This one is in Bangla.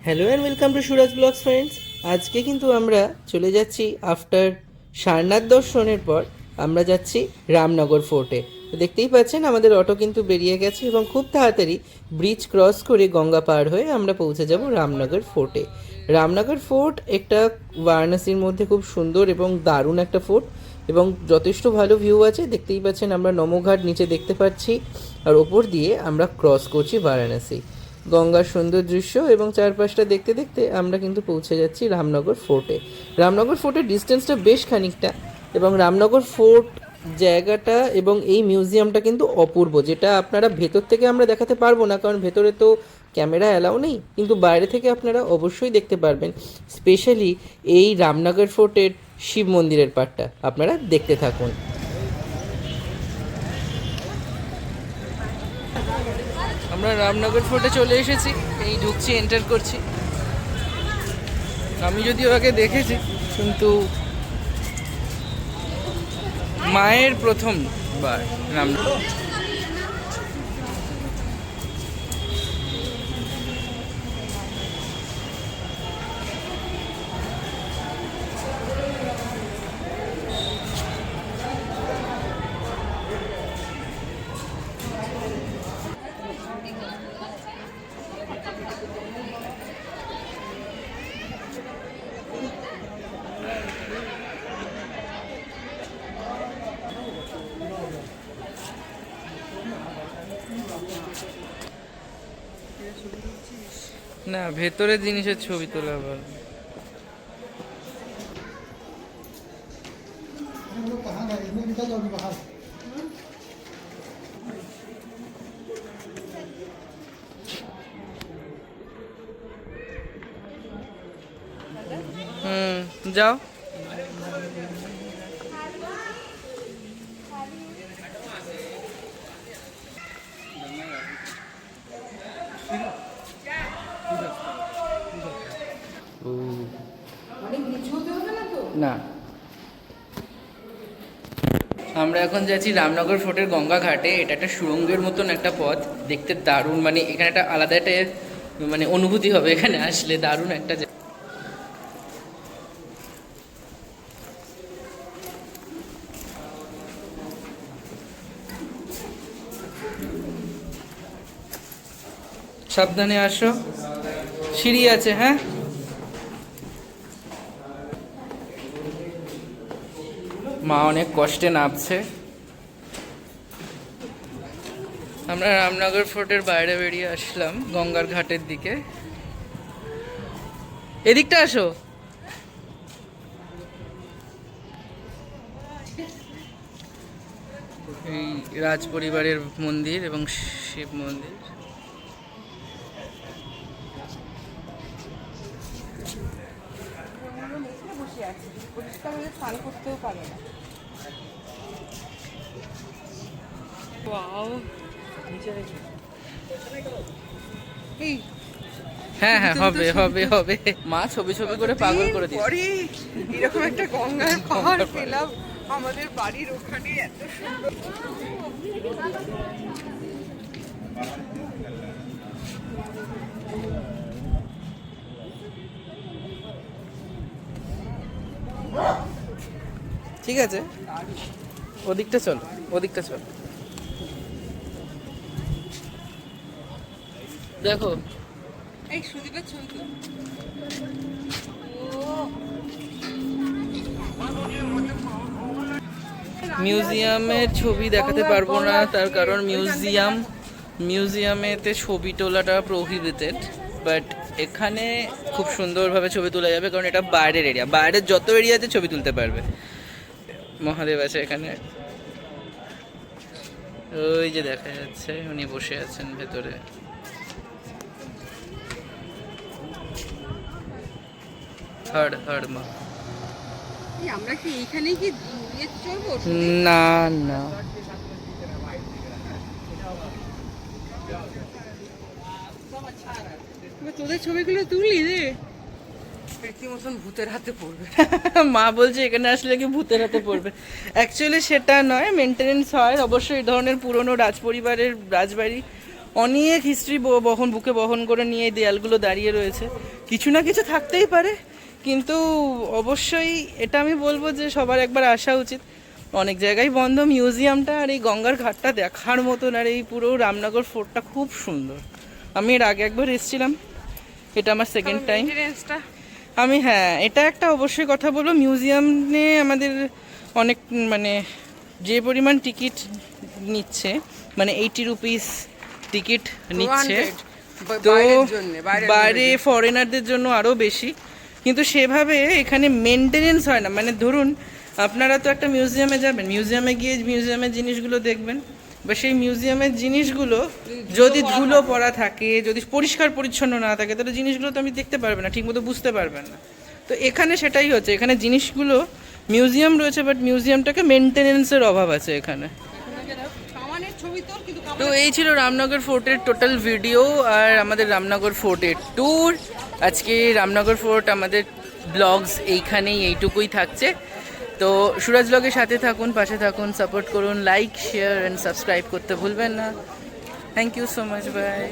Hello and welcome to Suraj blogs friends. আজকে কিন্তু আমরা চলে যাচ্ছি আফটার সারনাথ দর্শনের পর আমরা যাচ্ছি রামনগর ফোর্টে। তো দেখতেই পাচ্ছেন আমাদের অটো কিন্তু বেরিয়ে গেছে এবং খুব তাড়াতাড়ি ব্রিজ ক্রস করে গঙ্গা পার হয়ে আমরা পৌঁছে যাব রামনগর ফোর্টে। রামনগর ফোর্ট একটা বারাণসীর মধ্যে খুব সুন্দর এবং দারুণ একটা ফোর্ট এবং যথেষ্ট ভালো ভিউ আছে। দেখতেই পাচ্ছেন আমরা নমঘাট নিচে দেখতে পাচ্ছি আর ওপর দিয়ে আমরা ক্রস করছি বারাণসী। গঙ্গার সুন্দর দৃশ্য এবং চারপাশটা দেখতে দেখতে আমরা কিন্তু পৌঁছে যাচ্ছি রামনগর ফোর্টে। রামনগর ফোর্টের ডিস্টেন্সটা বেশ খানিকটা এবং রামনগর ফোর্ট জায়গাটা এবং এই মিউজিয়ামটা কিন্তু অপূর্ব, যেটা আপনারা ভেতর থেকে আমরা দেখাতে পারবো না কারণ ভেতরে তো ক্যামেরা অ্যালাউ নেই, কিন্তু বাইরে থেকে আপনারা অবশ্যই দেখতে পারবেন। স্পেশালি এই রামনগর ফোর্টের শিব মন্দিরের পার্টটা আপনারা দেখতে থাকুন। আমরা রামনগর ফোর্টে চলে এসেছি, এই ঢুকছি, এন্টার করছি। আমি যদিও আগে দেখেছি কিন্তু মায়ের প্রথমবার রামনগর। না, ভেতরের জিনিসের ছবি তোলা ভালো। যাও। না, আমরা এখন যাচ্ছি রামনগর ফোর্টের গঙ্গা ঘাটে। এটা একটা সুড়ঙ্গের মতন একটা পথ, দেখতে দারুণ, মানে এখানে একটা আলাদা একটা মানে অনুভূতি হবে এখানে আসলে, দারুণ একটা। সাবধানে আসো, সিঁড়ি আছে। হ্যাঁ, মা অনেক কষ্টে নামছে। আমরা রামনগর ফোর্টের বাইরে বেরিয়ে আসলাম গঙ্গার ঘাটের দিকে। এদিকটা আসো। এই রাজ পরিবারের মন্দির এবং শিব মন্দির। হ্যাঁ হ্যাঁ, হবে হবে হবে। মা ছবি ছবি করে পাগল করে দিয়েছে। এরকম একটা গঙ্গার পাহাড় পেলাম আমাদের বাড়ির ওখানে, এত সুন্দর। ঠিক আছে, ওদিকটা চল, ওদিকটা চল। দেখো এই সুদীপের ছবি তো। মিউজিয়ামের ছবি দেখাতে পারবো না, তার কারণ মিউজিয়ামেতে ছবি তোলাটা প্রোহিবিটেড। বাট এখানে খুব সুন্দরভাবে ছবি তোলা যাবে কারণ এটা বাইরের এরিয়া, বাইরের যত এরিয়াতে ছবি তুলতে পারবে। মহাদেব আছে এখানে, ওই যে দেখা যাচ্ছে উনি বসে আছেন ভেতরে। হর হর মা। আমরা কি এইখানে কি চলবো? না না, তোদের ছবিগুলো তুলি রে, রীতিমতন ভূতের হাতে পড়বে। মা বলছে এখানে আসলে কি ভূতের হাতে পড়বে। অ্যাকচুয়ালি সেটা নয়, মেনটেনেন্স হয় অবশ্যই। এই ধরনের পুরনো রাজপরিবারের রাজবাড়ি অনেক হিস্ট্রি বুকে বহন করে নিয়ে এই দেয়ালগুলো দাঁড়িয়ে রয়েছে। কিছু না কিছু থাকতেই পারে, কিন্তু অবশ্যই এটা আমি বলবো যে সবার একবার আসা উচিত। অনেক জায়গায় বন্ধ, মিউজিয়ামটা আর এই গঙ্গার ঘাটটা দেখার মতন, আর এই পুরো রামনগর ফোর্টটা খুব সুন্দর। আমি এর আগে একবার এসেছিলাম, এটা আমার সেকেন্ড টাইম। মেইনটেনেন্সটা আমি হ্যাঁ, এটা একটা অবশ্যই কথা বলবো, মিউজিয়ামে আমাদের অনেক মানে যে পরিমাণ টিকিট নিচ্ছে, মানে 80 রুপিস টিকিট নিচ্ছে, 200 তো বাইরের জন্যে, বাইরে ফরেনারদের জন্য আরও বেশি। কিন্তু সেভাবে এখানে মেনটেনেন্স হয় না। মানে ধরুন আপনারা তো একটা মিউজিয়ামে যাবেন, মিউজিয়ামে গিয়ে মিউজিয়ামের জিনিসগুলো দেখবেন, বা সেই মিউজিয়ামের জিনিসগুলো যদি ধুলো পড়া থাকে, যদি পরিষ্কার পরিচ্ছন্ন না থাকে, তাহলে জিনিসগুলো তো আপনি দেখতে পারবেন না, ঠিকমতো বুঝতে পারবেন না। তো এখানে সেটাই হচ্ছে, এখানে জিনিসগুলো মিউজিয়াম রয়েছে, বাট মিউজিয়ামটাকে মেনটেনেন্সের অভাব আছে এখানে। কামানের ছবি তোর, কিন্তু তো এই ছিল রামনগর ফোর্টের টোটাল ভিডিও আর আমাদের রামনগর ফোর্টের ট্যুর। আজকে রামনগর ফোর্ট আমাদের ব্লগস এইটুকুই থাকছে। তো সুরাজ ব্লগের সাথে থাকুন, পাশে থাকুন, সাপোর্ট করুন, লাইক শেয়ার অ্যান্ড সাবস্ক্রাইব করতে ভুলবেন না। Thank you so much, by.